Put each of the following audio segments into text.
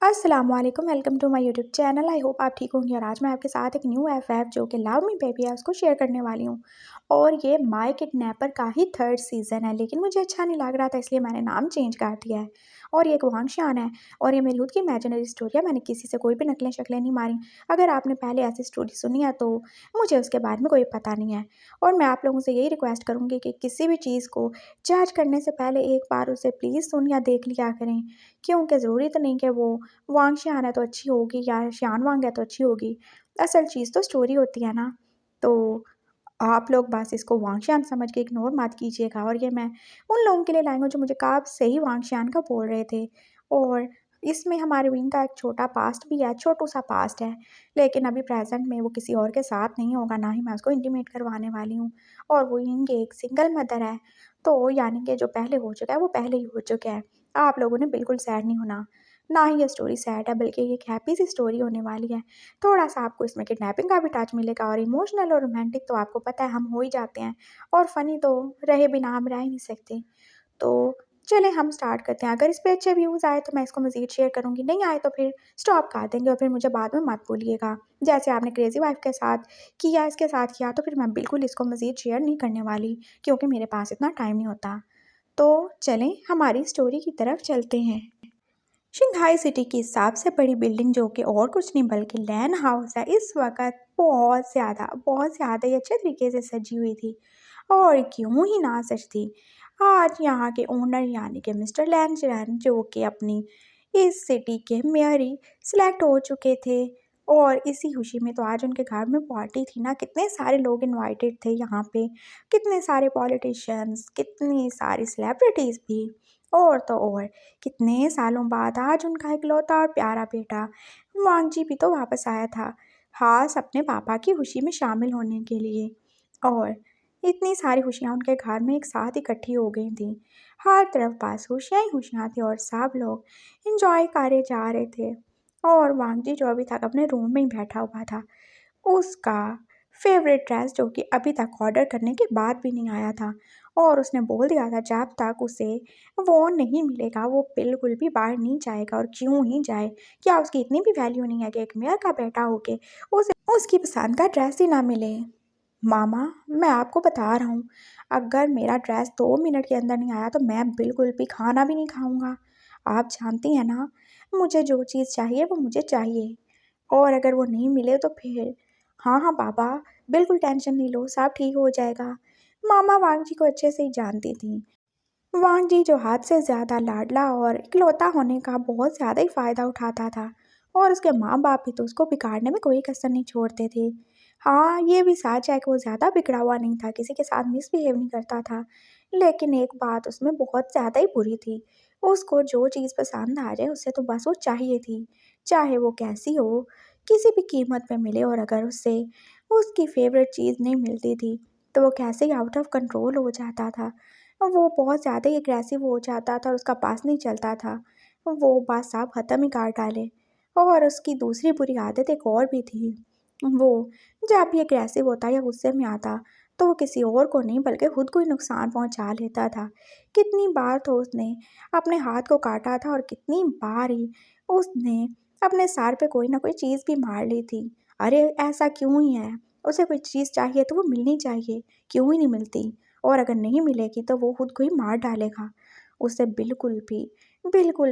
अस्सलामुअलैकुम, welcome to my YouTube channel. I hope आप ठीक होंगे। और आज मैं आपके साथ एक न्यू एफ जो कि लव मी बेबी है उसको शेयर करने वाली हूँ। और ये माय किडनैपर का ही थर्ड सीज़न है, लेकिन मुझे अच्छा नहीं लग रहा था, इसलिए मैंने नाम चेंज कर दिया है। और ये एक वांगशान है और ये मेरी खुद की इमेजिनरी स्टोरी है। मैंने किसी से कोई भी नकलें शक्लें नहीं मारी। अगर आपने पहले ऐसी स्टोरी सुनी है तो मुझे उसके बारे में कोई पता नहीं है। और मैं आप लोगों से यही रिक्वेस्ट करूँगी कि किसी भी चीज़ को जज करने से पहले एक बार उसे प्लीज़ सुन या देख लिया करें, क्योंकि ज़रूरी तो नहीं कि वो वांगशियान है तो अच्छी होगी या शियान वांग है तो अच्छी होगी। असल चीज़ तो स्टोरी होती है ना। तो आप लोग बस इसको वांगशियान समझ के इग्नोर मत कीजिएगा। और ये मैं उन लोगों के लिए लाई हूँ जो मुझे कब से ही वांगशियान का बोल रहे थे। और इसमें हमारे विंग का एक छोटा पास्ट भी है, छोटू-सा पास्ट है। लेकिन अभी प्रेज़ेंट में वो किसी और के साथ नहीं होगा, ना ही मैं उसको इंटीमेट करवाने वाली हूँ। और वो विंग एक सिंगल मदर है। तो यानी कि जो पहले हो चुका है वो पहले ही हो चुका है। आप लोगों ने बिल्कुल सैड नहीं होना। ना ही ये स्टोरी सैड है, बल्कि ये एक हैप्पी सी स्टोरी होने वाली है। थोड़ा-सा आपको इसमें किडनैपिंग का भी टच मिलेगा और इमोशनल और रोमांटिक तो आपको पता है हम हो ही जाते हैं। और फ़नी तो रहे बिना हम रह ही नहीं सकते। तो चलें हम स्टार्ट करते हैं। अगर इस पे अच्छे व्यूज़ आए तो मैं इसको मज़ीद शेयर करूँगी, नहीं आए तो फिर स्टॉप कर देंगे और फिर मुझे बाद में मत बोलिएगा। जैसे आपने क्रेज़ी वाइफ़ के साथ किया, इसके साथ किया, तो फिर मैं बिल्कुल इसको मज़ीद शेयर नहीं करने वाली, क्योंकि मेरे पास इतना टाइम नहीं होता। तो चलें हमारी स्टोरी की तरफ चलते हैं। शंघाई सिटी की सबसे बड़ी बिल्डिंग, जो कि और कुछ नहीं बल्कि लैन हाउस है, इस वक्त बहुत ज़्यादा ही अच्छे तरीके से सजी हुई थी। और क्यों ही ना सजती। आज यहाँ के ओनर यानी कि मिस्टर लैंजरन, जो कि अपनी इस सिटी के मेयर ही सिलेक्ट हो चुके थे। और इसी खुशी में तो आज उनके घर में पार्टी थी ना, कितने सारे लोग इनवाइटेड थे यहाँ पे, कितने सारे पॉलिटिशियंस, कितनी सारी सेलिब्रिटीज़ भी। और तो और कितने सालों बाद आज उनका इकलौता और प्यारा बेटा वांगजी भी तो वापस आया था, खास अपने पापा की खुशी में शामिल होने के लिए। और इतनी सारी खुशियाँ उनके घर में एक साथ इकट्ठी हो गई थी। हर तरफ बस खुशियाँ ही खुशियाँ थी और सब लोग इंजॉय करे जा रहे थे। और वांगजी जो अभी तक अपने रूम में ही बैठा हुआ था, उसका फेवरेट ड्रेस जो कि अभी तक ऑर्डर करने के बाद भी नहीं आया था। और उसने बोल दिया था जब तक उसे वो नहीं मिलेगा वो बिल्कुल भी बाहर नहीं जाएगा। और क्यों ही जाए, क्या उसकी इतनी भी वैल्यू नहीं है कि एक मेयर का बेटा होके उसे उसकी पसंद का ड्रेस ही ना मिले। मामा, मैं आपको बता रहा हूँ, अगर मेरा ड्रेस 2 मिनट के अंदर नहीं आया तो मैं बिल्कुल भी खाना भी नहीं खाऊंगा। आप जानती हैं ना, मुझे जो चीज़ चाहिए वो मुझे चाहिए। और अगर वो नहीं मिले तो फिर हाँ हाँ पापा, बिल्कुल टेंशन नहीं लो, सब ठीक हो जाएगा। मामा वांग जी को अच्छे से ही जानती थी। वांग जी जो हद से ज़्यादा लाडला और इकलौता होने का बहुत ज़्यादा ही फ़ायदा उठाता था। और उसके माँ बाप भी तो उसको बिगाड़ने में कोई कसर नहीं छोड़ते थे। हाँ, ये भी सच है कि वो ज़्यादा बिगड़ा हुआ नहीं था, किसी के साथ मिसबिहेव नहीं करता था। लेकिन एक बात उसमें बहुत ज़्यादा ही बुरी थी। उसको जो चीज़ पसंद आ जाए उससे तो बस वो चाहिए थी, चाहे वो कैसी हो, किसी भी कीमत पे मिले। और अगर उससे उसकी फेवरेट चीज़ नहीं मिलती थी तो वो कैसे ही आउट ऑफ कंट्रोल हो जाता था। वो बहुत ज़्यादा ही एग्रेसिव हो जाता था और उसका पास नहीं चलता था। वो बात साहब ख़त्म ही कर डाले। और उसकी दूसरी बुरी आदत एक और भी थी। वो जब भी एग्रेसिव होता या गुस्से में आता तो वो किसी और को नहीं बल्कि खुद को ही नुकसान पहुंचा लेता था। कितनी बार तो उसने अपने हाथ को काटा था और कितनी बार ही उसने अपने सर पे कोई ना कोई चीज़ भी मार ली थी। अरे ऐसा क्यों ही है, उसे कोई चीज़ चाहिए तो वो मिलनी चाहिए, क्यों ही नहीं मिलती। और अगर नहीं मिलेगी तो वो खुद को ही मार डालेगा। उसे बिल्कुल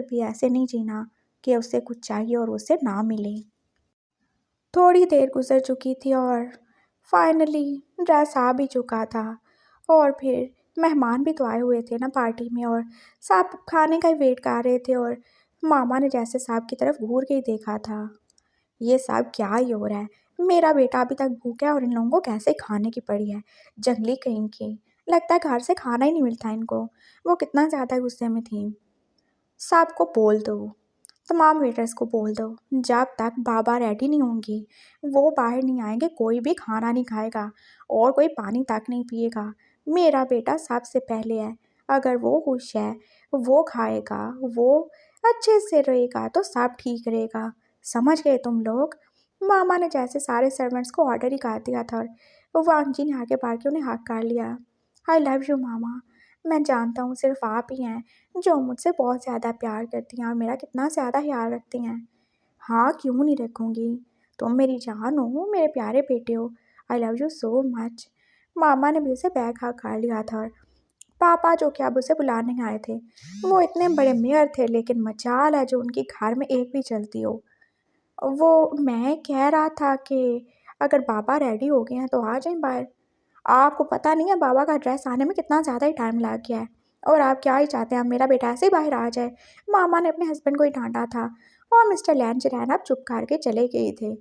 भी ऐसे नहीं जीना कि उसे कुछ चाहिए और उसे ना मिले। थोड़ी देर गुजर चुकी थी और फाइनली ड्रेस आ भी चुका था। और फिर मेहमान भी तो आए हुए थे ना पार्टी में, और सब खाने का ही वेट कर रहे थे। और मामा ने जैसे साहब की तरफ घूर के ही देखा था, ये सब क्या ही हो रहा है, मेरा बेटा अभी तक भूखा है और इन लोगों को कैसे खाने की पड़ी है, जंगली कहीं की, लगता है घर से खाना ही नहीं मिलता इनको। वो कितना ज़्यादा गुस्से में थी। सबको बोल दो, तमाम वेटर्स को बोल दो, जब तक बाबा रेडी नहीं होंगी वो बाहर नहीं आएंगे, कोई भी खाना नहीं खाएगा और कोई पानी तक नहीं पिएगा। मेरा बेटा सबसे पहले है, अगर वो खुश है, वो खाएगा, वो अच्छे से रहेगा तो सब ठीक रहेगा। समझ गए तुम लोग। मामा ने जैसे सारे सर्वेंट्स को ऑर्डर ही कर दिया था और वांग जी ने आगे बढ़ के उन्हें हक कर लिया। आई लव यू मामा, मैं जानता हूँ सिर्फ़ आप ही हैं जो मुझसे बहुत ज़्यादा प्यार करती हैं और मेरा कितना ज़्यादा ख़्याल रखती हैं। हाँ, क्यों नहीं रखूँगी? तुम मेरी जान हो, मेरे प्यारे बेटे हो। I love you so much. मामा ने भी उसे बैग हग कर लिया था और पापा जो कि अब उसे बुलाने आए थे, वो इतने बड़े मेयर थे लेकिन मजाल है जो उनकी घर में एक भी चलती हो। वो मैं कह रहा था कि अगर पापा रेडी हो गए हैं तो आ जाएँ बाहर। आपको पता नहीं है बाबा का ड्रेस आने में कितना ज़्यादा ही टाइम लग गया है और आप क्या ही चाहते हैं अब मेरा बेटा ऐसे ही बाहर आ जाए। मामा ने अपने हस्बैंड को ही डांटा था और मिस्टर लैंच रहना अब चुप करके चले गए थे।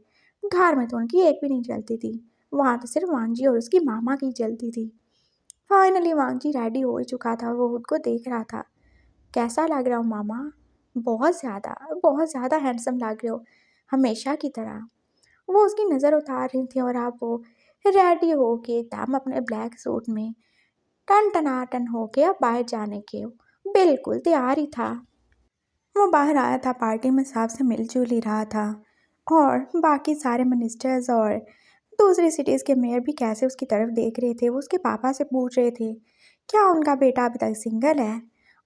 घर में तो उनकी एक भी नहीं चलती थी, वहाँ तो सिर्फ वांजी और उसकी मामा की चलती थी। फाइनली वांजी रेडी हो ही चुका था, वो खुद को देख रहा था। कैसा लग रहा हूँ मामा? बहुत ज़्यादा हैंडसम लग रहे हो, हमेशा की तरह। वो उसकी नज़र उतार रही थी और अब वो रेडी होके एकदम अपने ब्लैक सूट में टन टनाटन होके अब बाहर जाने के बिल्कुल तैयार ही था। वो बाहर आया था, पार्टी में सबसे मिलजुल ही रहा था और बाकी सारे मिनिस्टर्स और दूसरी सिटीज़ के मेयर भी कैसे उसकी तरफ देख रहे थे। वो उसके पापा से पूछ रहे थे क्या उनका बेटा अभी तक सिंगल है,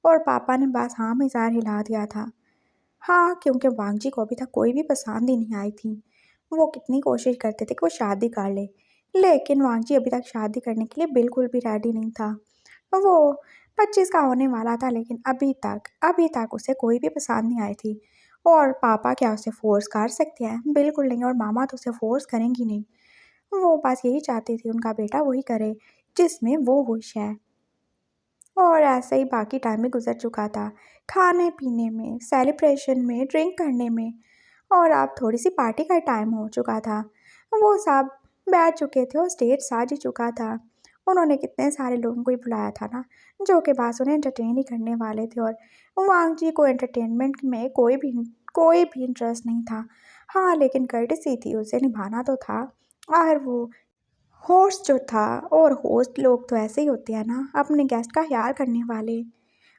और पापा ने बस हाँ में इज़ार हिला दिया था। हाँ, क्योंकि वांगजी को अभी तक कोई भी पसंद ही नहीं आई थी। वो कितनी कोशिश करते थे कि वो शादी कर ले, लेकिन वांगजी अभी तक शादी करने के लिए बिल्कुल भी रेडी नहीं था। वो 25 का होने वाला था लेकिन अभी तक उसे कोई भी पसंद नहीं आई थी। और पापा क्या उसे फ़ोर्स कर सकते हैं? बिल्कुल नहीं, और मामा तो उसे फ़ोर्स करेंगी नहीं। वो बस यही चाहती थी उनका बेटा वही करे जिसमें वो खुश है। और ऐसे ही बाकी टाइम भी गुजर चुका था, खाने पीने में, सेलिब्रेशन में, ड्रिंक करने में, और अब थोड़ी सी पार्टी का टाइम हो चुका था। वो सब बैठ चुके थे और स्टेज साज ही चुका था। उन्होंने कितने सारे लोगों को ही बुलाया था ना, जो कि बस उन्हें एंटरटेन ही करने वाले थे, और वांग जी को एंटरटेनमेंट में कोई भी इंटरेस्ट नहीं था। हाँ, लेकिन कर्टेसी थी, उसे निभाना तो था। और वो होस्ट जो था, और होस्ट लोग तो ऐसे ही होते हैं ना, अपने गेस्ट का ख्याल करने वाले।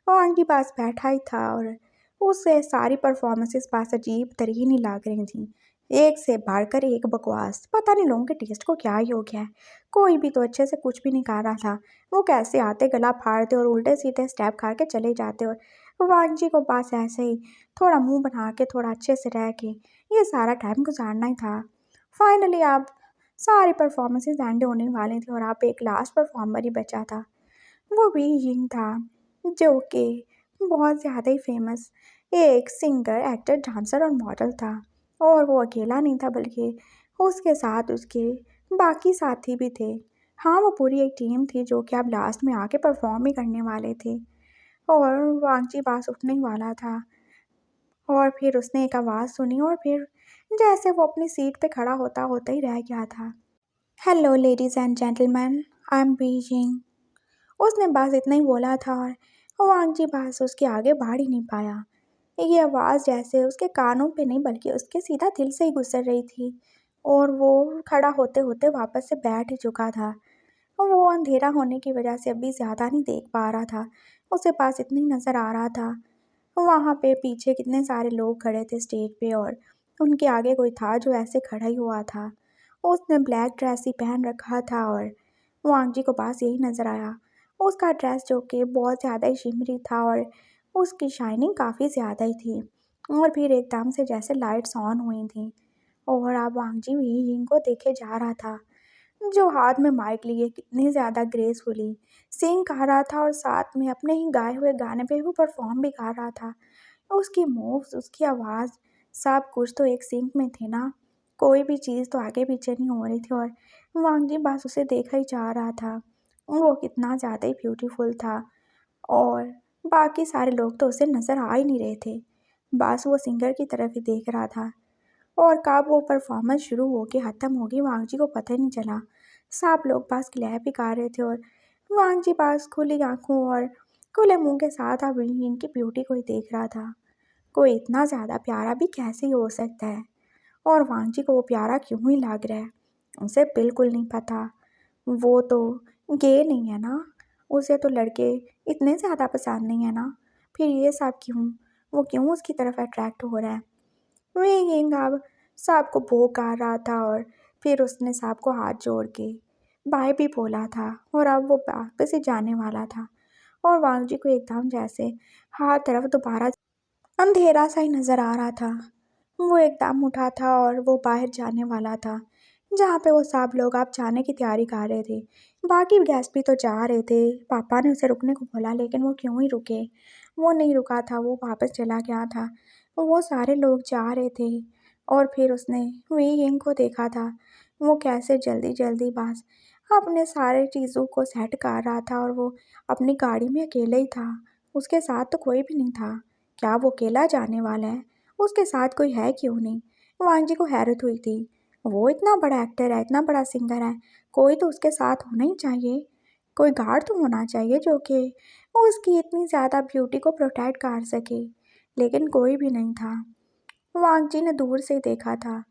वो आंटी पास बैठा ही था और उसे सारी परफॉर्मेंसेस पास अजीब तरीन ही लग रही थी। एक से बढ़कर एक बकवास, पता नहीं लोगों के टेस्ट को क्या ही हो गया है। कोई भी तो अच्छे से कुछ भी नहीं कर रहा था। वो कैसे आते गला फाड़ते और उल्टे सीधे स्टेप खा के चले जाते, और वांजी को पास ऐसे ही थोड़ा मुंह बना के थोड़ा अच्छे से रह के ये सारा टाइम गुजारना ही था। फाइनली आप सारे परफॉर्मेंसेस एंड होने वाले थे और आप एक लास्ट परफॉर्मर ही बचा था। वो भी यिंग था, जो कि बहुत ज़्यादा ही फेमस एक सिंगर, एक्टर, डांसर और मॉडल था। और वो अकेला नहीं था बल्कि उसके साथ उसके बाकी साथी भी थे। हाँ, वो पूरी एक टीम थी जो कि अब लास्ट में आके परफॉर्म ही करने वाले थे। और वांगची पास उठने ही वाला था और फिर उसने एक आवाज़ सुनी और फिर जैसे वो अपनी सीट पे खड़ा होता होता ही रह गया था। Hello ladies and gentleman, I am Beijing. उसने बस इतना ही बोला था और वांगजी बस उसके आगे बढ़ ही नहीं पाया। ये आवाज़ जैसे उसके कानों पे नहीं बल्कि उसके सीधा दिल से ही गुजर रही थी, और वो खड़ा होते होते वापस से बैठ ही चुका था। और वो अंधेरा होने की वजह से अभी ज़्यादा नहीं देख पा रहा था, उसे पास इतना ही नज़र आ रहा था। वहाँ पे पीछे कितने सारे लोग खड़े थे स्टेज पे, और उनके आगे कोई था जो ऐसे खड़ा ही हुआ था। उसने ब्लैक ड्रेस ही पहन रखा था और वांगजी को पास यही नज़र आया। उसका ड्रेस जो कि बहुत ज़्यादा ही शिमरी था और उसकी शाइनिंग काफ़ी ज़्यादा ही थी। और फिर एकदम से जैसे लाइट्स ऑन हुई थी और अब वांगजी भी यिंग को देखे जा रहा था, जो हाथ में माइक लिए कितनी ज़्यादा ग्रेसफुली सिंग कर रहा था और साथ में अपने ही गाए हुए गाने पे वो परफॉर्म भी कर रहा था। उसकी मूव्स, उसकी आवाज़, सब कुछ तो एक सिंक में थे ना, कोई भी चीज़ तो आगे पीछे नहीं हो रही थी, और वांगजी बस उसे देखा ही जा रहा था। वो कितना ज़्यादा ही ब्यूटीफुल था और बाकी सारे लोग तो उसे नज़र आ ही नहीं रहे थे, बस वो सिंगर की तरफ ही देख रहा था। और कब वो परफॉर्मेंस शुरू होके ख़त्म होगी वांगजी को पता ही नहीं चला। सब लोग बस क्लैप ही कर रहे थे और वांगजी बस खुली आंखों और खुले मुंह के साथ अब इनकी ब्यूटी को ही देख रहा था। कोई इतना ज़्यादा प्यारा भी कैसे ही हो सकता है, और वांगजी को वो प्यारा क्यों ही लग रहा है उसे बिल्कुल नहीं पता। वो तो गे नहीं है ना, उसे तो लड़के इतने ज़्यादा पसंद नहीं है ना, फिर ये सब क्यों, वो क्यों उसकी तरफ अट्रैक्ट हो रहा है। विंग अब सबको वो कर रहा था और फिर उसने सबको हाथ जोड़ के बाय भी बोला था और अब वो वापस ही जाने वाला था। और वांग जी को एकदम जैसे हर तरफ दोबारा अंधेरा सा ही नजर आ रहा था। वो एकदम उठा था और वो बाहर जाने वाला था, जहाँ पे वो सब लोग अब जाने की तैयारी कर रहे थे। बाकी गेस्ट भी तो जा रहे थे। पापा ने उसे रुकने को बोला, लेकिन वो क्यों ही रुके। वो नहीं रुका था, वो वापस चला गया था। वो सारे लोग जा रहे थे और फिर उसने वी यिंग को देखा था। वो कैसे जल्दी जल्दी बस अपने सारे चीज़ों को सेट कर रहा था, और वो अपनी गाड़ी में अकेले ही था। उसके साथ तो कोई भी नहीं था। क्या वो अकेला जाने वाला है? उसके साथ कोई है क्यों नहीं? वांग जी को हैरत हुई थी। वो इतना बड़ा एक्टर है, इतना बड़ा सिंगर है, कोई तो उसके साथ होना ही चाहिए। कोई गार्ड तो होना चाहिए जो कि उसकी इतनी ज़्यादा ब्यूटी को प्रोटेक्ट कर सके, लेकिन कोई भी नहीं था। वांग जी ने दूर से देखा था।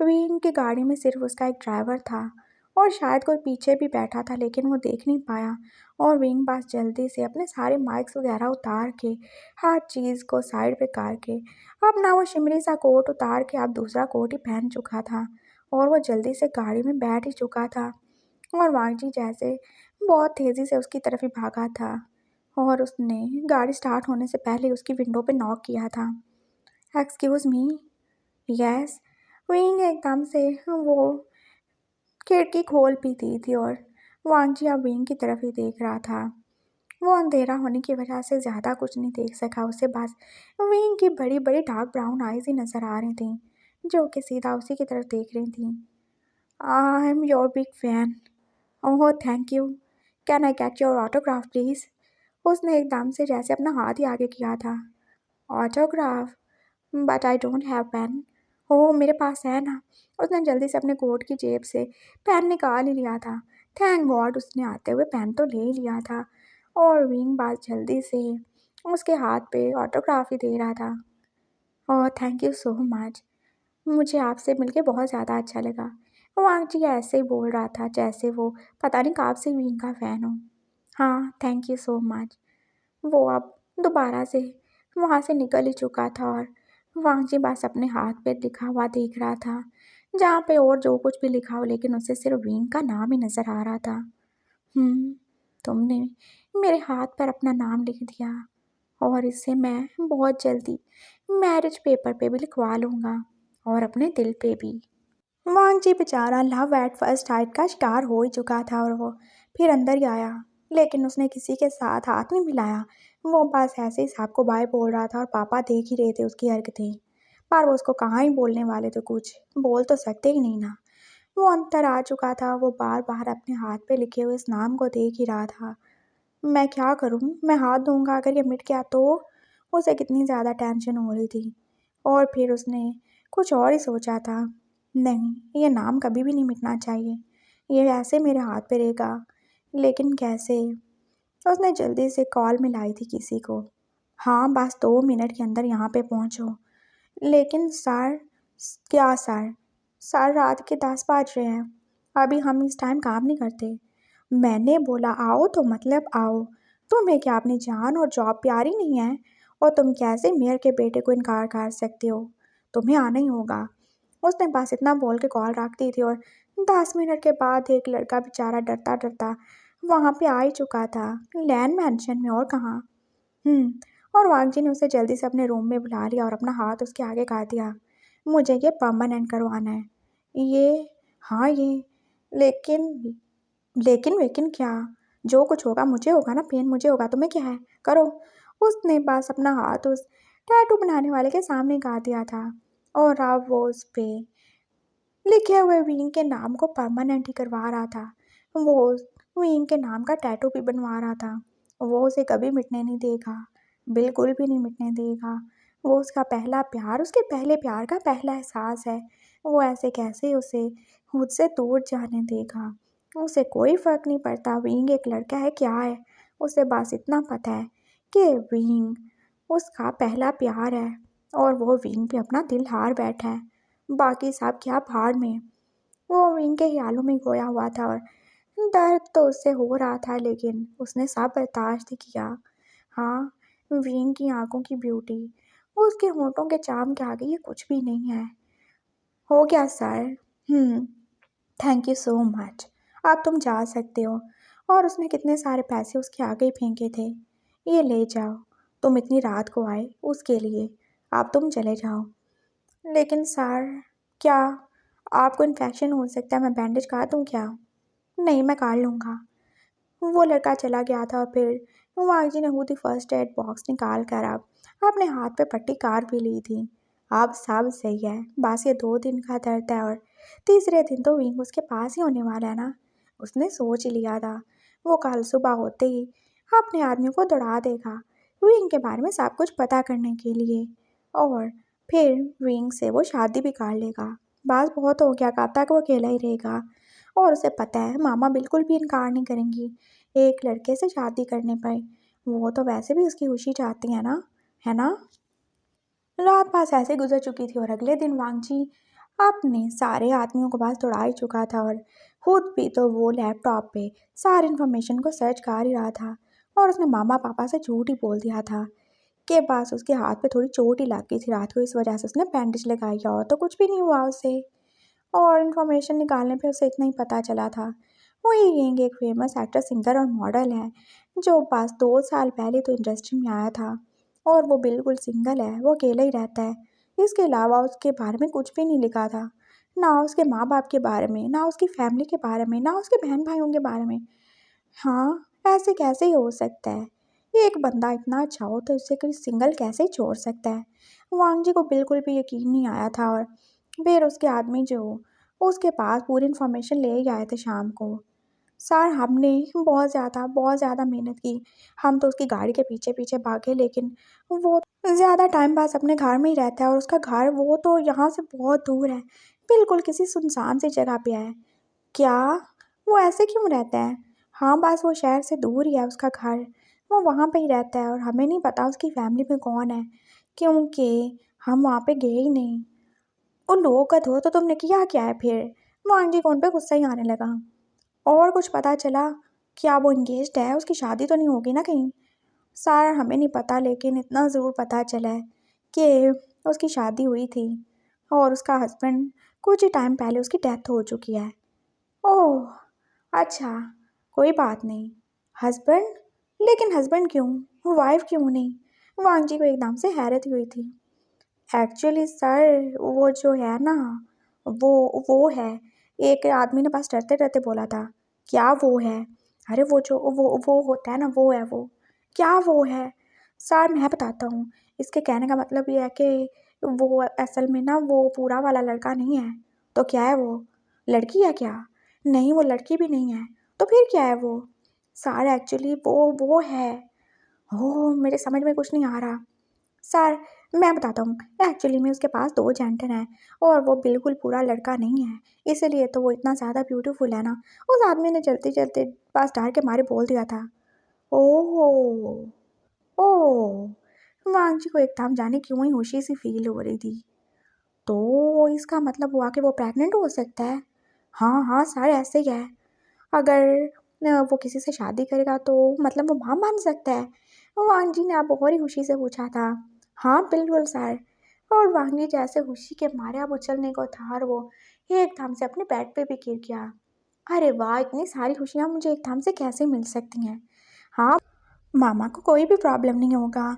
विंग की गाड़ी में सिर्फ उसका एक ड्राइवर था और शायद कोई पीछे भी बैठा था, लेकिन वो देख नहीं पाया। और विंग बस जल्दी से अपने सारे माइक्स वगैरह उतार के, हर चीज़ को साइड पे करके, अपना वो शिमरी सा कोट उतार के अब दूसरा कोट ही पहन चुका था, और वो जल्दी से गाड़ी में बैठ ही चुका था। और वांग जी जैसे बहुत तेज़ी से उसकी तरफ ही भागा था, और उसने गाड़ी स्टार्ट होने से पहले उसकी विंडो पे नॉक किया था। Excuse me. यस। विंग एकदम से वो खिड़की खोल भी दी थी, और वांग जी अब विंग की तरफ ही देख रहा था। वो अंधेरा होने की वजह से ज़्यादा कुछ नहीं देख सका। उसे बस विंग की बड़ी बड़ी डार्क ब्राउन आईज ही नज़र आ रही थी, जो कि सीधा उसी की तरफ देख रही थी। I am your big fan. Oh thank you. Can I get your autograph please? उसने एकदम से जैसे अपना हाथ ही आगे किया था। Autograph? But I don't have pen. Oh मेरे पास है ना। उसने जल्दी से अपने कोट की जेब से पेन निकाल ही लिया था। थैंक गॉड उसने आते हुए पेन तो ले ही लिया था, और विंग बात जल्दी से उसके हाथ पे ऑटोग्राफ ही दे रहा था। Oh thank you so much. मुझे आपसे मिलके बहुत ज़्यादा अच्छा लगा। वांग जी ऐसे ही बोल रहा था जैसे वो पता नहीं कब से विंग का फ़ैन हो। हाँ थैंक यू सो मच। वो अब दोबारा से वहाँ से निकल ही चुका था, और वांग जी बस अपने हाथ पे लिखा हुआ देख रहा था, जहाँ पे और जो कुछ भी लिखा हो, लेकिन उसे सिर्फ विंग का नाम ही नज़र आ रहा था। तुमने मेरे हाथ पर अपना नाम लिख दिया, और इसे मैं बहुत जल्दी मैरिज पेपर पे भी लिखवा लूँगा, और अपने दिल पे भी। वांग जी बेचारा लव एट फर्स्ट साइट का शिकार हो ही चुका था, और वो फिर अंदर ही आया, लेकिन उसने किसी के साथ हाथ नहीं मिलाया। वो बस ऐसे ही सबको बाय बोल रहा था, और पापा देख ही रहे थे उसकी हरकतें। पर वो उसको कहाँ ही बोलने वाले थे, कुछ बोल तो सकते ही नहीं ना। वो अंदर आ चुका था। वो बार बार अपने हाथ पे लिखे हुए इस नाम को देख ही रहा था। मैं क्या करूँ? मैं हाथ दूंगा अगर ये मिट गया तो? उसे कितनी ज़्यादा टेंशन हो रही थी। और फिर उसने कुछ और ही सोचा था। नहीं, ये नाम कभी भी नहीं मिटना चाहिए। ये ऐसे मेरे हाथ पे रहेगा, लेकिन कैसे? उसने जल्दी से कॉल मिलाई थी किसी को। हाँ बस 2 मिनट के अंदर यहाँ पे पहुँचो। लेकिन सर, क्या सर? सर रात के 10 बज रहे हैं। अभी हम इस टाइम काम नहीं करते। मैंने बोला आओ तो मतलब आओ। तुम्हें क्या अपनी जान और जॉब प्यारी नहीं है? और तुम कैसे मेयर के बेटे को इनकार कर सकते हो? तुम्हें आना ही होगा। उसने बस इतना बोल के कॉल रख दी थी, और 10 मिनट के बाद एक लड़का बेचारा डरता डरता वहाँ पे आ ही चुका था, लैंड मैंशन में, और कहाँ। हम्म और वांग जी ने उसे जल्दी से अपने रूम में बुला लिया और अपना हाथ उसके आगे कर दिया। मुझे ये परमानेंट करवाना है। ये? हाँ ये। लेकिन लेकिन वेकिन क्या? जो कुछ होगा मुझे होगा ना, पेन मुझे होगा, तुम्हें क्या है? करो। उसने बस अपना हाथ उस टैटू बनाने वाले के सामने गा दिया था, और अब वो उस पे लिखे हुए विंग के नाम को परमानेंट ही करवा रहा था। वो विंग के नाम का टैटू भी बनवा रहा था। वो उसे कभी मिटने नहीं देगा, बिल्कुल भी नहीं मिटने देगा। वो उसका पहला प्यार, उसके पहले प्यार का पहला एहसास है। वो ऐसे कैसे उसे खुद से दूर जाने देगा? उसे कोई फर्क नहीं पड़ता विंग एक लड़का है क्या है। उसे बस इतना पता है कि विंग उसका पहला प्यार है, और वो विंग पे अपना दिल हार बैठा है। बाकी सब क्या भाड़ में। वो विंग के ख्यालों में खोया हुआ था, और दर्द तो उससे हो रहा था, लेकिन उसने सब बर्दाश्त किया। हाँ, विंग की आंखों की ब्यूटी, उसके होठों के चाम के आगे ये कुछ भी नहीं है। हो गया sir. Thank you so much. अब तुम जा सकते हो। और उसने कितने सारे पैसे उसके आगे ही फेंके थे। ये ले जाओ, तुम इतनी रात को आए उसके लिए, अब तुम चले जाओ। लेकिन सर, क्या आपको इन्फेक्शन हो सकता है, मैं बैंडेज काट दूँ क्या? नहीं, मैं काट लूँगा। वो लड़का चला गया था और फिर वांगजी ने खुद ही फर्स्ट एड बॉक्स निकाल कर अब अपने हाथ पे पट्टी कार भी ली थी। अब सब सही है, बस ये 2 दिन का दर्द है और तीसरे दिन तो विंग उसके पास ही होने वाला है ना। उसने सोच ही लिया था वो कल सुबह होते ही अपने आदमी को दौड़ा देगा विंग के बारे में सब कुछ पता करने के लिए, और फिर विंग से वो शादी भी कर लेगा। बस बहुत हो गया, कब तक वो अकेला ही रहेगा। और उसे पता है मामा बिल्कुल भी इनकार नहीं करेंगी एक लड़के से शादी करने पर। वो तो वैसे भी उसकी खुशी चाहती है ना। रात पास ऐसे गुजर चुकी थी और अगले दिन वांगजी अपने सारे आदमियों को पास दौड़ा ही चुका था और खुद भी तो वो लैपटॉप पे सारी इन्फॉर्मेशन को सर्च कर ही रहा था। और उसने मामा पापा से झूठ ही बोल दिया था कि बस उसके हाथ पे थोड़ी चोट ही लग गई थी रात को, इस वजह से उसने बैंडेज लगाई, और तो कुछ भी नहीं हुआ उसे। और इन्फॉर्मेशन निकालने पे उसे इतना ही पता चला था वो ये यंग एक फेमस एक्टर सिंगर और मॉडल है जो बस 2 साल पहले तो इंडस्ट्री में आया था, और वो बिल्कुल सिंगल है, वो अकेला ही रहता है। इसके अलावा उसके बारे में कुछ भी नहीं लिखा था, ना उसके माँ बाप के बारे में, ना उसकी फैमिली के बारे में, ना उसके बहन भाइयों के बारे में। हाँ, ऐसे कैसे ही हो सकता है? एक बंदा इतना अच्छा हो तो उसे कोई सिंगल कैसे छोड़ सकता है? वांग जी को बिल्कुल भी यकीन नहीं आया था और फिर उसके आदमी जो उसके पास पूरी इन्फॉर्मेशन ले ही आए थे शाम को। सर, हमने बहुत ज़्यादा मेहनत की। हम तो उसकी गाड़ी के पीछे पीछे भागे, लेकिन वो ज़्यादा टाइम पास अपने घर में ही रहता है और उसका घर वो तो यहाँ से बहुत दूर है, बिल्कुल किसी सुनसान सी जगह पे है। क्या? वो ऐसे क्यों रहता है? हाँ, बस वो शहर से दूर ही है उसका घर। वो वहाँ पे ही रहता है और हमें नहीं पता उसकी फैमिली में कौन है, क्योंकि हम वहाँ पे गए ही नहीं। उन लोगों का धो तो तुमने किया क्या है फिर? वो आंटी को उन पे गुस्सा ही आने लगा। और कुछ पता चला? क्या वो इंगेज्ड है? उसकी शादी तो नहीं होगी ना कहीं? सर, हमें नहीं पता, लेकिन इतना ज़रूर पता चला है कि उसकी शादी हुई थी और उसका हस्बैंड कुछ ही टाइम पहले उसकी डेथ हो चुकी है। ओह! अच्छा, कोई बात नहीं। हस्बैंड? लेकिन हस्बैंड क्यों? वाइफ क्यों नहीं? वांग जी को एकदम से हैरत हुई थी। एक्चुअली सर, वो जो है ना, वो है। एक आदमी ने बस डरते डरते बोला था। क्या वो है? अरे वो जो वो होता है ना, वो है वो। क्या वो है? सर, मैं बताता हूँ। इसके कहने का मतलब ये है कि वो असल में ना वो पूरा वाला लड़का नहीं है। तो क्या है वो? लड़की है क्या? नहीं, वो लड़की भी नहीं है। तो फिर क्या है वो? सर, एक्चुअली वो है। ओह, मेरे समझ में कुछ नहीं आ रहा। सर, मैं बताता हूँ। एक्चुअली में उसके पास 2 जेंटल हैं और वो बिल्कुल पूरा लड़का नहीं है, इसीलिए तो वो इतना ज़्यादा ब्यूटीफुल है ना। उस आदमी ने चलते चलते बस डर के मारे बोल दिया था। ओह! ओह! वांग जी को एकदम जाने क्यों ही खुशी सी फील हो रही थी। तो इसका मतलब हुआ कि वो प्रेग्नेंट हो सकता है? हाँ हाँ सर, ऐसे ही है। अगर वो किसी से शादी करेगा तो मतलब वो माँ बन सकता है? वांग जी ने अब और ही खुशी से पूछा था। हाँ बिल्कुल सर। और वांग जी जैसे खुशी के मारे अब उछलने को था और वो एकदम से अपने बेड पे भी गिर गया। अरे वाह, इतनी सारी खुशियाँ मुझे एकदम से कैसे मिल सकती हैं? हाँ, मामा को कोई भी प्रॉब्लम नहीं होगा,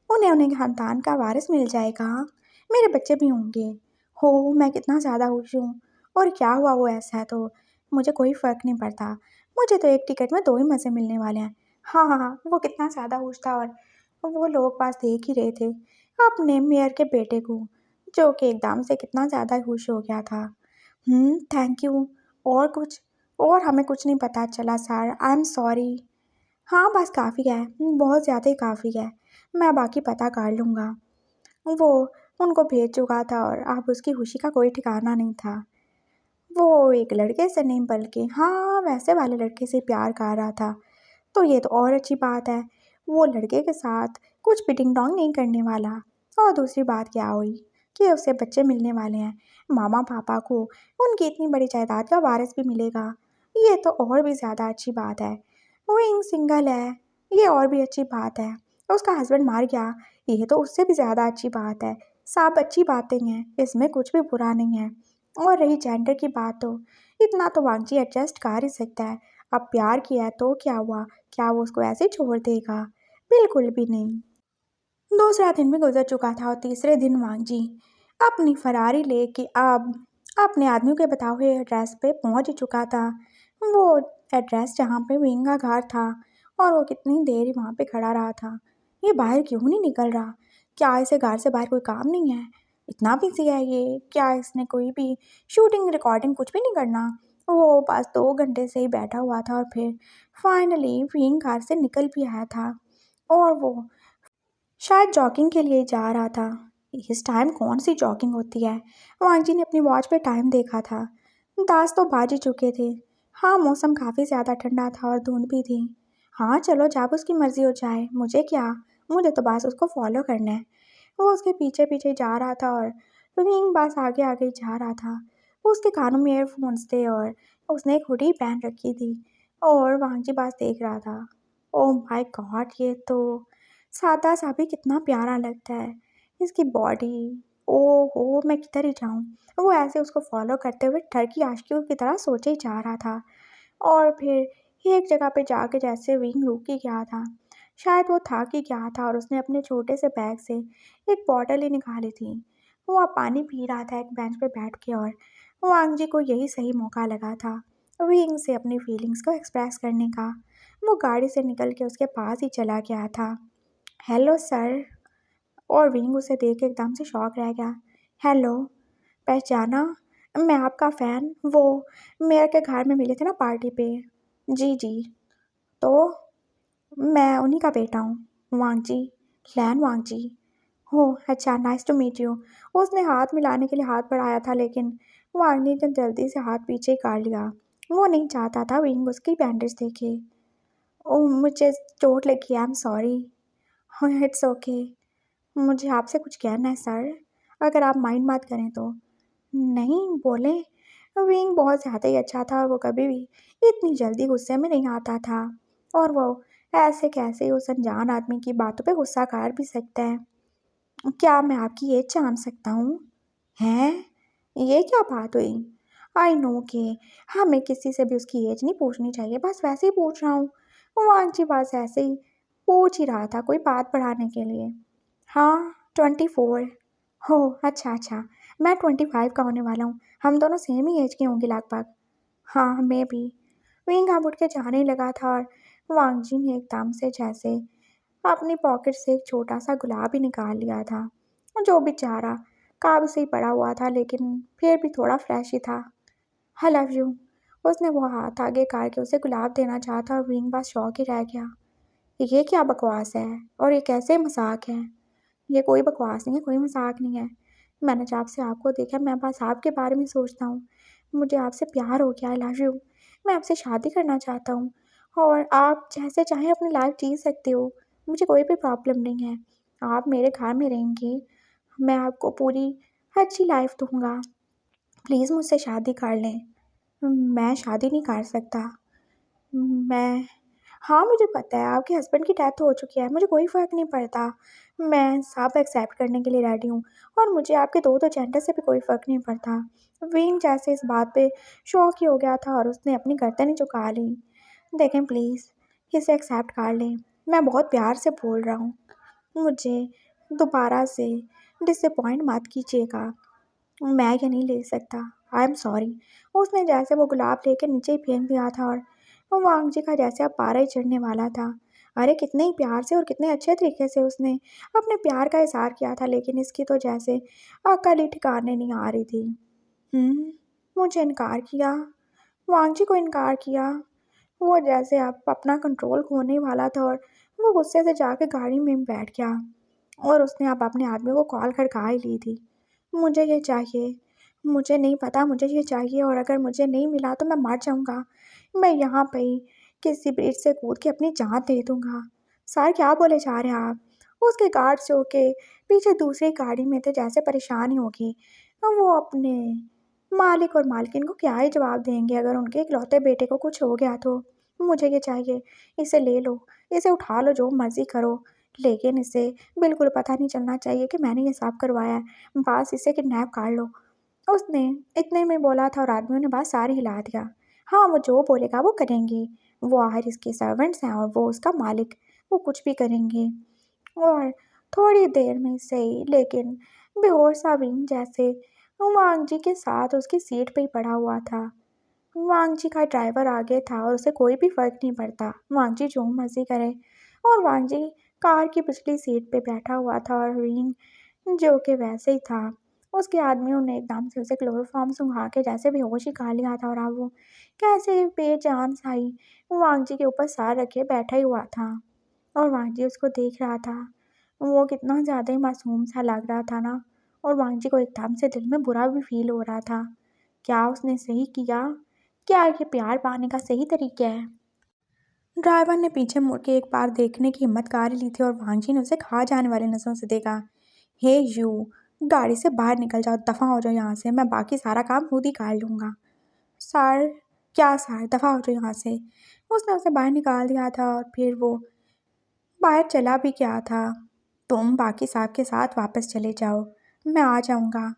उन्हें उन्हें खानदान का वारिस मिल जाएगा, मेरे बच्चे भी होंगे। हो, मैं कितना ज़्यादा खुश हूँ। और क्या हुआ, वो ऐसा है तो मुझे कोई फ़र्क नहीं पड़ता, मुझे तो एक टिकट में 2 ही मज़े मिलने वाले हैं। हाँ हाँ हाँ, वो कितना ज़्यादा खुश था और वो लोग पास देख ही रहे थे अपने मेयर के बेटे को, जो कि एकदम से कितना ज़्यादा खुश हो गया था। Thank you. और कुछ? और हमें कुछ नहीं पता चला सर, आई एम सॉरी। हाँ, बस काफ़ी है, बहुत ज़्यादा ही काफ़ी है। मैं बाकी पता कर लूँगा। वो उनको भेज चुका था और अब उसकी खुशी का कोई ठिकाना नहीं था। वो एक लड़के से नहीं बल्कि हाँ, वैसे वाले लड़के से प्यार कर रहा था। तो ये तो और अच्छी बात है। वो लड़के के साथ कुछ भी डिंग-डोंग नहीं करने वाला। और दूसरी बात क्या हुई कि उसे बच्चे मिलने वाले हैं। मामा-पापा को उनकी इतनी बड़ी जायदाद का वारिस भी मिलेगा। ये तो और भी ज़्यादा अच्छी बात है। विंग सिंगल है, ये और भी अच्छी बात है। उसका हस्बैंड मार गया, ये तो उससे भी ज़्यादा अच्छी बात है। सब अच्छी बातें हैं, इसमें कुछ भी बुरा नहीं है। और रही जेंडर की बात, तो इतना तो वांगजी एडजस्ट कर ही सकता है। अब प्यार किया है तो क्या हुआ? क्या वो उसको ऐसे ही छोड़ देगा? बिल्कुल भी नहीं। दूसरा दिन भी गुजर चुका था और तीसरे दिन वांग जी अपनी फरारी लेके अब अपने आदमियों के बताए हुए एड्रेस पे पहुंच चुका था। वो एड्रेस जहाँ पे विंग का घर था। और वो कितनी देर वहाँ पे खड़ा रहा था। ये बाहर क्यों नहीं निकल रहा? क्या इसे घर से बाहर कोई काम नहीं है? इतना बिजी है ये? क्या इसने कोई भी शूटिंग रिकॉर्डिंग कुछ भी नहीं करना? वो बस 2 घंटे से ही बैठा हुआ था और फिर फाइनली विंग घर से निकल भी आया था। और वो शायद जॉगिंग के लिए जा रहा था। इस टाइम कौन सी जॉगिंग होती है? वांग जी ने अपनी वॉच पे टाइम देखा था। 10 तो बाज ही चुके थे। हाँ, मौसम काफ़ी ज़्यादा ठंडा था और धुंध भी थी। हाँ चलो, जब उसकी मर्जी हो जाए, मुझे क्या। मुझे तो बस उसको फॉलो करना है। वो उसके पीछे पीछे जा रहा था और विंग बस आगे आगे जा रहा था। उसके कानों में ईयरफोन्स थे और उसने एक हुडी पहन रखी थी। और वांग जी बस देख रहा था। ओह माय गॉड, ये तो सादा सा भी कितना प्यारा लगता है। इसकी बॉडी, ओहो मैं किधर ही जाऊँ। वो ऐसे उसको फॉलो करते हुए ठरकी आशिकियों की तरह सोचे ही जा रहा था। और फिर एक जगह पे जाके जैसे विंग रुक ही गया था। शायद वो थक ही गया था और उसने अपने छोटे से बैग से एक बॉटल ही निकाली थी। वो अब पानी पी रहा था एक बेंच पे बैठ के और वांग जी को यही सही मौका लगा था विंग से अपनी फीलिंग्स को एक्सप्रेस करने का। वो गाड़ी से निकल के उसके पास ही चला गया था। Hello sir. और विंग उसे देख के एकदम से शॉक रह गया। हेलो, पहचाना? मैं आपका फ़ैन, वो मेयर के घर में मिले थे ना पार्टी पे। जी जी। तो मैं उन्हीं का बेटा हूँ, वांग जी, लैन वांग जी। हो अच्छा, नाइस टू मीट यू। उसने हाथ मिलाने के लिए हाथ बढ़ाया था लेकिन वांग ने जल्दी से हाथ पीछे कर लिया। वो नहीं चाहता था विंग उसकी बैंडेज देखे। ओह मुझे चोट लगी, I am sorry. It's okay. मुझे आपसे कुछ कहना है सर, अगर आप माइंड मत करें तो। नहीं बोले। विंग बहुत ज़्यादा ही अच्छा था और वो कभी भी इतनी जल्दी गुस्से में नहीं आता था। और वो ऐसे कैसे उस अनजान आदमी की बातों पे गुस्सा कर भी सकता है। क्या मैं आपकी एज जान सकता हूँ? हैं? ये क्या बात हुई? आई नो कि हमें किसी से भी उसकी एज नहीं पूछनी चाहिए, बस वैसे ही पूछ रहा हूँ। वांग जी बस ऐसे ही पूछ ही रहा था कोई बात बढ़ाने के लिए। हाँ, 24। हो अच्छा अच्छा, मैं 25 का होने वाला हूँ। हम दोनों सेम ही एज के होंगे लगभग। हाँ मैं भी। विंग अब उठ के जाने ही लगा था और वांग जी ने एकदम से जैसे अपनी पॉकेट से एक छोटा सा गुलाब ही निकाल लिया था, जो बेचारा कब से ही पड़ा हुआ था लेकिन फिर भी थोड़ा फ्रेश ही था। आई लव यू। उसने वो हाथ आगे करके उसे गुलाब देना चाहा और विंग बस शौक ही रह गया। ये क्या बकवास है? और ये कैसे मजाक है? ये कोई बकवास नहीं है, कोई मजाक नहीं है। मैंने जब से आपको देखा मैं बस आपके बारे में सोचता हूँ। मुझे आपसे प्यार हो गया, आई लव यू। मैं आपसे शादी करना चाहता हूँ और आप जैसे चाहें अपनी लाइफ जी सकते हो। मुझे कोई भी प्रॉब्लम नहीं है। आप मेरे घर में रहेंगे, मैं आपको पूरी अच्छी लाइफ दूँगा। प्लीज़ मुझसे शादी कर लें। मैं शादी नहीं कर सकता। मैं हाँ, मुझे पता है आपके हस्बैंड की डेथ हो चुकी है, मुझे कोई फ़र्क नहीं पड़ता। मैं सब एक्सेप्ट करने के लिए रेडी हूँ और मुझे आपके 2-2 जेंडर से भी कोई फ़र्क नहीं पड़ता। विंग जैसे इस बात पे शॉक ही हो गया था और उसने अपनी गर्दन ही झुका ली। देखें प्लीज़, इसे एक्सेप्ट कर लें। मैं बहुत प्यार से बोल रहा हूँ। मुझे दोबारा से डिसअपॉइंट मत कीजिएगा। मैं ये नहीं ले सकता। I am sorry. उसने जैसे वो गुलाब लेके नीचे ही फेंक दिया था और वो वांग जी का जैसे अब पारा ही चढ़ने वाला था। अरे कितने ही प्यार से और कितने अच्छे तरीके से उसने अपने प्यार का इज़हार किया था लेकिन इसकी तो जैसे अकल ही ठिकाने नहीं आ रही थी। मुझे इनकार किया। वांग जी को इनकार किया। वो जैसे अब अपना कंट्रोल खोने वाला था और वो गुस्से से जाके गाड़ी में बैठ गया। और उसने अब अपने आदमी को कॉल खड़का ही ली थी। मुझे ये चाहिए, मुझे नहीं पता मुझे ये चाहिए और अगर मुझे नहीं मिला तो मैं मर जाऊँगा। मैं यहाँ पे ही किसी ब्रिज से कूद के अपनी जान दे दूँगा। सर क्या बोले जा रहे हैं आप? उसके गार्ड्स जो के पीछे दूसरी गाड़ी में थे जैसे परेशान ही होगी। वो अपने मालिक और मालकिन को क्या ही जवाब देंगे अगर उनके इकलौते बेटे को कुछ हो गया तो। मुझे ये चाहिए, इसे ले लो, इसे उठा लो, जो मर्ज़ी करो। लेकिन इसे बिल्कुल पता नहीं चलना चाहिए कि मैंने ये सब करवाया है। बस इसे किडनैप कर लो। उसने इतने में बोला था और आदमियों ने बस सार हिला दिया। हाँ, वो जो बोलेगा वो करेंगे। वो आखिर इसके सर्वेंट्स हैं और वो उसका मालिक। वो कुछ भी करेंगे। और थोड़ी देर में सही लेकिन बेहोश सा विंग जैसे वांग जी के साथ उसकी सीट पे ही पड़ा हुआ था। वांग जी का ड्राइवर आगे था और उसे कोई भी फर्क नहीं पड़ता, वांग जी जो मर्जी करे। और वांग जी कार की पिछली सीट पे बैठा हुआ था और विंग जो कि वैसे ही था। उसके आदमियों ने एकदम से उसे क्लोरोफॉर्म सुंघा के जैसे बेहोश ही खा लिया था और अब वो कैसे बेजान सा ही वांग जी के ऊपर सर रखे बैठा ही हुआ था। और वांग जी उसको देख रहा था। वो कितना ज़्यादा ही मासूम सा लग रहा था ना। और वांग जी को एकदम से दिल में बुरा भी फील हो रहा था। क्या उसने सही किया? क्या ये प्यार पाने का सही तरीका है? ड्राइवर ने पीछे मुड़ के एक बार देखने की हिम्मत कर ली थी और वांग जी ने उसे खा जाने वाली नजरों से देखा। हे यू, गाड़ी से बाहर निकल जाओ, दफा हो जाओ यहाँ से, मैं बाकी सारा काम खुद ही कर लूँगा। सर, क्या सर, दफा हो जाओ यहाँ से। उसने उसे बाहर निकाल दिया था और फिर वो बाहर चला भी गया था। तुम बाकी साहब के साथ वापस चले जाओ, मैं आ जाऊँगा।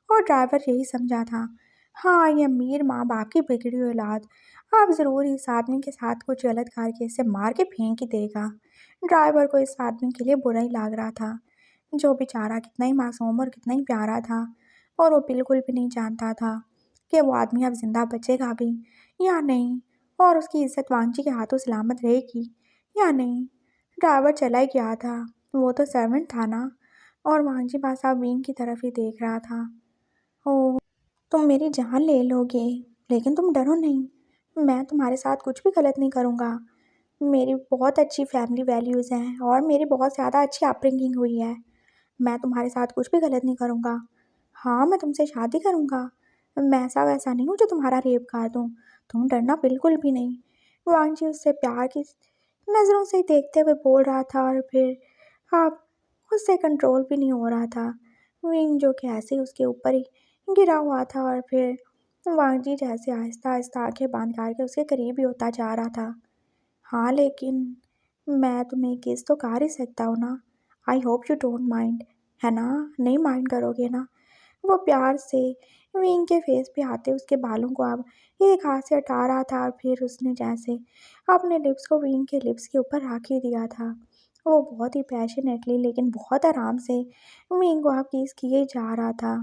और ड्राइवर यही समझा था। हाँ, ये अमीर माँ बाप की बिगड़ी हुई औलाद अब ज़रूर इस आदमी के साथ कुछ गलत करके इसे मार के फेंक ही देगा। ड्राइवर को इस आदमी के लिए बुरा ही लग रहा था, जो बेचारा कितना ही मासूम और कितना ही प्यारा था। और वो बिल्कुल भी नहीं जानता था कि वो आदमी अब जिंदा बचेगा भी या नहीं, और उसकी इज्जत वांची के हाथों सलामत रहेगी या नहीं। ड्राइवर चला ही गया था। वो तो सर्वेंट था ना। और वांची पासा बीन की तरफ ही देख रहा था। ओह, तुम मेरी जान ले लोगे, लेकिन तुम डरो नहीं, मैं तुम्हारे साथ कुछ भी गलत नहीं करूँगा। मेरी बहुत अच्छी फैमिली वैल्यूज़ हैं और मेरी बहुत ज़्यादा अच्छी अपब्रिंगिंग हुई है। मैं तुम्हारे साथ कुछ भी गलत नहीं करूँगा। हाँ, मैं तुमसे शादी करूँगा। मैं ऐसा वैसा नहीं हूँ जो तुम्हारा रेप कर दूँ। तुम डरना बिल्कुल भी नहीं। वांग जी उससे प्यार की नज़रों से देखते हुए बोल रहा था और फिर अब उससे कंट्रोल भी नहीं हो रहा था। विंग जो कि ऐसे ही उसके ऊपर ही गिरा हुआ था और फिर वांग जी जैसे आहिस्ता आहिस्ता आंखें बंद करके उसके करीब ही होता जा रहा था। हाँ, लेकिन मैं तुम्हें किस तो कर ही सकता हूँ ना। I hope you don't mind, है ना? नहीं माइंड करोगे ना? वो प्यार से विंग के फेस पे आते उसके बालों को अब एक हाथ से हटा रहा था और फिर उसने जैसे अपने लिप्स को विंग के लिप्स के ऊपर रख ही दिया था। वो बहुत ही पैशनेटली लेकिन बहुत आराम से विंग को अब किस किए जा रहा था।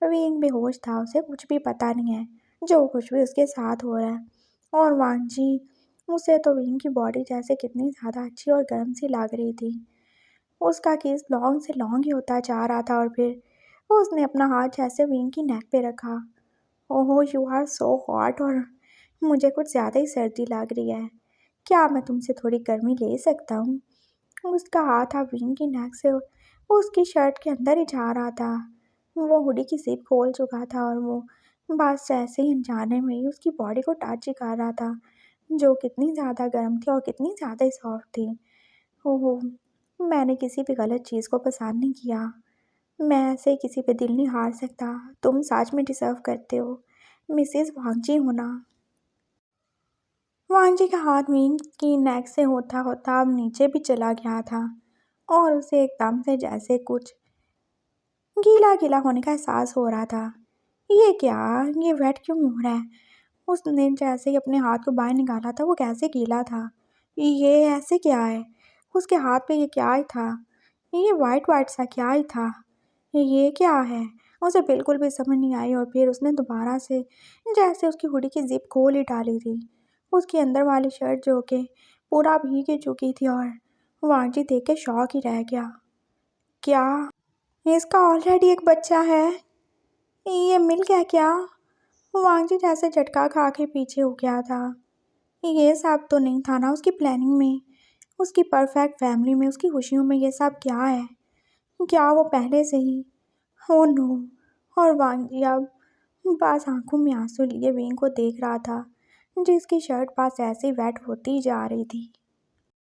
विंग बेहोश था, उसे कुछ भी पता नहीं है जो कुछ भी उसके साथ हो रहा है। और वांजी, उसे तो विंग की बॉडी जैसे कितनी ज़्यादा अच्छी और गर्म सी लग रही थी। उसका केस लॉन्ग से लॉन्ग ही होता जा रहा था और फिर उसने अपना हाथ जैसे विंग की नेक पे रखा। ओहो, यू आर सो हॉट, और मुझे कुछ ज़्यादा ही सर्दी लग रही है। क्या मैं तुमसे थोड़ी गर्मी ले सकता हूँ? उसका हाथ अब विंग की नेक से उसकी शर्ट के अंदर ही जा रहा था। वो हुडी की जिप खोल चुका था और वो बस ऐसे ही अनजाने में ही उसकी बॉडी को टच ही कर रहा था, जो कितनी ज़्यादा गर्म थी और कितनी ज़्यादा ही सॉफ्ट थी। ओहो, मैंने किसी भी गलत चीज़ को पसंद नहीं किया। मैं ऐसे ही किसी पे दिल नहीं हार सकता। तुम सच में डिज़र्व करते हो मिसेस वांगजी होना। वांगजी का हाथ मीन की नेक से होता होता अब नीचे भी चला गया था और उसे एकदम से जैसे कुछ गीला गीला होने का एहसास हो रहा था। ये क्या? ये वेट क्यों हो रहा है? उसने जैसे ही अपने हाथ को बाहर निकाला था वो कैसे गीला था। ये ऐसे क्या है? उसके हाथ पे ये क्या ही था? ये वाइट वाइट सा क्या ही था? ये क्या है? उसे बिल्कुल भी समझ नहीं आई और फिर उसने दोबारा से जैसे उसकी हुडी की जिप खोल ही डाली थी। उसके अंदर वाली शर्ट जो कि पूरा भीग ही चुकी थी और वांजी देख के शॉक ही रह गया। क्या? इसका ऑलरेडी एक बच्चा है? ये मिल गया क्या? वांजी जैसे झटका खा के पीछे हो गया था। ये सब तो नहीं था ना उसकी प्लानिंग में, उसकी परफेक्ट फैमिली में, उसकी खुशियों में ये सब क्या है? क्या वो पहले से ही? Oh no. और वांगी अब बस आंखों में आंसू लिए वेंग को देख रहा था, जिसकी शर्ट पास ऐसे वेट होती ही जा रही थी।